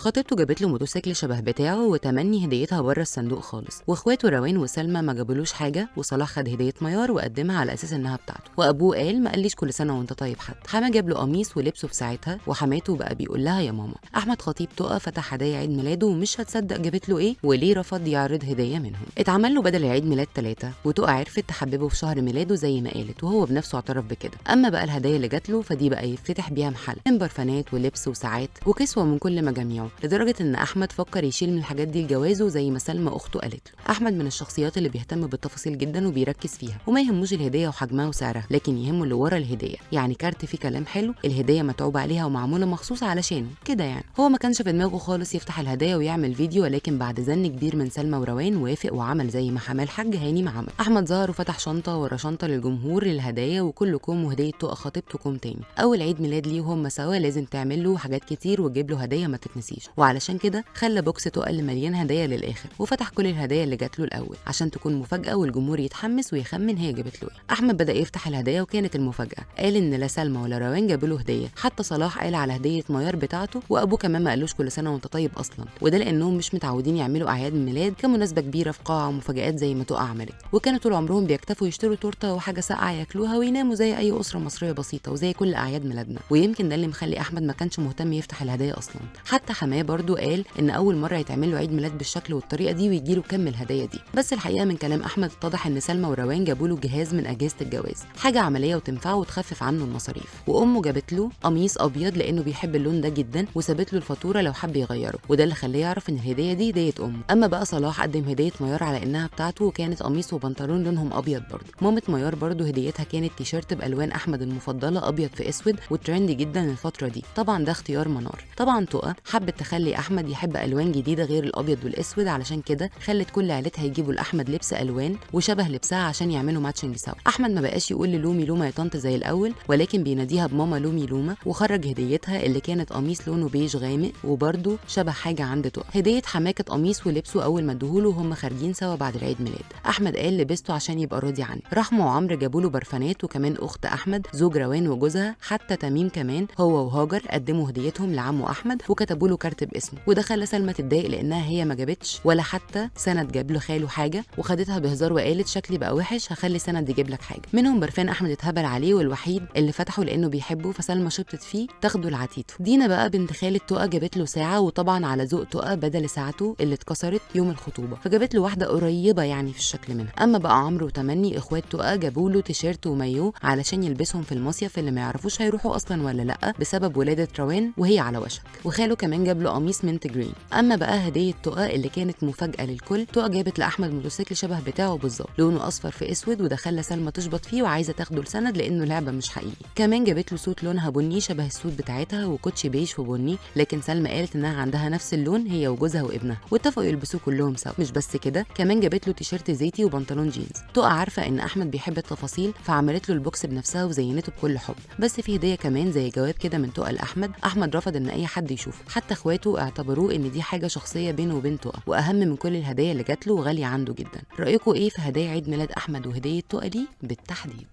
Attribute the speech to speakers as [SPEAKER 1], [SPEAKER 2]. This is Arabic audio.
[SPEAKER 1] خطيبته جابت له موتوسيكل شبه بتاعه وتمني هديتها بره الصندوق خالص، واخواته روان وسلمى ما جابولوش حاجه، وصلاح خد هديه ميار وقدمها على اساس انها بتاعته، وابوه قال ما قاليش كل سنه وانت طيب. حتى حما جاب له قميص ولبسه في ساعتها، وحماته بقى بيقول لها يا ماما. احمد خطيب تقى فتح هدايا عيد ميلاده ومش هتصدق جابت له ايه وليه رفض يعرض هديه منهم. اتعمل له بدل العيد ميلاد 3، وتقى عرفت تحببه في شهر ميلاده زي ما قالت، وهو بنفسه اعترف بكده. اما بقى الهدايا اللي جات له فدي بقى يفتح بيها محل من برفانات ولبس وساعات وكسوه من كل مجاميعه، لدرجه ان احمد فكر يشيل من الحاجات دي لجوازه زي ما سلمى اخته قالت له. احمد من الشخصيات اللي بيهتم بالتفاصيل جدا وبيركز فيها، وما يهموش الهديه وحجمها وسعرها، لكن يهمه اللي ورا الهديه، يعني كارت فيه كلام حلو، الهديه متعوب عليها ومعموله مخصوص علشانه كده. يعني هو ما كانش في دماغه خالص يفتح الهدايا ويعمل فيديو، ولكن بعد زن كبير من سلمى وروان وافق وعمل زي ما حماه الحاج هاني ما عمل. احمد ظهر وفتح شنطه ورا شنطه للجمهور للهدايا، وكل كوم وهديه تقى خطيبته كوم تاني. اول عيد ميلاد ليه وهم سوا لازم تعمل له حاجات كتير وتجيب له هدايا ما تتنسيش، وعلشان كده خلى بوكس تقى اللي مليان هدايا للاخر، وفتح كل الهدايا اللي جات له الاول عشان تكون مفاجاه والجمهور يتحمس ويخمن هي جابت له ايه. احمد بدا يفتح الهدايا وكانت المفاجاه، قال ان لا سلمى ولا روان جابوا له هديه، حتى صلاح قال على هديه ميار بتاعته، وابوه كمان ما قالوش كل سنه وانت طيب اصلا، وده لانهم مش متعودين يعملوا اعياد ميلاد كمناسبه كبيره في قاعه ومفاجات زي ما تقى عملت، وكانوا طول عمرهم بيكتفوا يشتروا تورته وحاجه ساقعه ياكلوها ويناموا زي اي اسره مصريه بسيطه وزي كل اعياد ميلادنا. ويمكن ده اللي مخلي احمد ما كانش مهتم يفتح الهدايا اصلا. حتى حماه برضو قال ان اول مره يتعمل له عيد ميلاد بالشكل والطريقه دي ويجي له كم الهدايا دي. بس الحقيقه من كلام احمد اتضح ان سلمى وروان جابوا له جهاز من اجهزه الجواز، حاجه عمليه وتنفعه وتخفف عنه المصاريف، وامه جابت له قميص ابيض لانه بيحب اللون ده جدا، وسابت له الفاتوره لو حب يغيره، وده اللي خلاه يعرف ان الهديه دي هديه امه. اما بقى صلاح قدم هديه ميار على انها بتاعته، وكانت قميص وبنطلون لونهم ابيض برضه. مامه ميار برضه هديتها كانت تيشيرت بالوان احمد المفضله ابيض في اسود وترندي جدا الفتره دي، طبعا ده اختيار منار. طبعا تقى حبت تخلي احمد يحب الوان جديده غير الابيض والاسود، علشان كده خلت كل عيلتها يجيبوا لاحمد لبس الوان وشبه لبسها عشان يعملوا ماتشنج سوا. احمد ما بقاش يقول للومي لومه يا طنط زي الاول، ولكن بيناديها بماما لومي لومه، وخرج هديتها اللي كانت قميص لونه بيج غامق وبرده شبه حاجه عند تقى. هديه حماه كانت قميص ولبسه اول ما ادوهوله وهم خارجين سوا بعد العيد ميلاد. احمد قال لبسته عشان يبقى راضي عني. رحمه وعمرو جابوا له برفانات، وكمان اخت احمد زوج روان وجوزها، حتى تميم كمان هو وهاجر قدموا هديتهم لعمه احمد وكتبوا له كارت باسمه، وده خلى سلمى تتضايق لانها هي ما جابتش ولا حتى سند جاب له خاله حاجه، وخدتها بهزار وقالت شكلي بقى وحش هخلي سند يجيب لك حاجه. منهم برفان احمد اتهبل عليه والوحيد اللي فتحه لانه بيحبه، فسلمى شبطت فيه تاخده لعتيته. دينا بقى بنت خاله تقى جابت له ساعه، وطبعا على ذوق تقى بدل ساعته اللي اتكسرت يوم الخطوبه، فجابت له واحده قريبه يعني في الشكل منها. اما بقى عمرو وتمني اخوات تقى جابوا له تيشيرت ومايو علشان يلبسهم في المصيف اللي ما يعرفوش هيروحوا اصلا ولا لا بسبب ولاده روان وهي على وشك، وخاله كمان جاب له قميص منت جرين. اما بقى هديه تقى اللي كانت مفاجاه للكل، تقى جابت لاحمد موتوسيكل شبه بتاعه بالظبط، لونه اصفر في اسود، وده خلى سلمى تشبط فيه وعايزه تاخده لسند لانه لعبه مش حقيقي. كمان جابت له سوت لونها بني شبه السوت بتاعتها وكوتشي بيج في بني، لكن سلمى قالت انها عندها نفس اللون هي وجوزها وابنها، واتفقوا يلبسوه كلهم سوا. مش بس كده، كمان جابت له تيشيرت زيتي وبنطلون جينز. تقى عارفه ان احمد بيحب التفاصيل فعملت له البوكس بنفسها وزينته بكل حب. بس في هديه كمان زي جواب كده من تقى لاحمد، احمد رفض ان اي حد يشوفه، حتى اخواته اعتبروه ان دي حاجه شخصيه بينه وبين تقى، واهم من كل الهدايا اللي جات له وغاليه عنده جدا. رايكم ايه في هدايا عيد ميلاد احمد وهديه تقى دي بالتحديد؟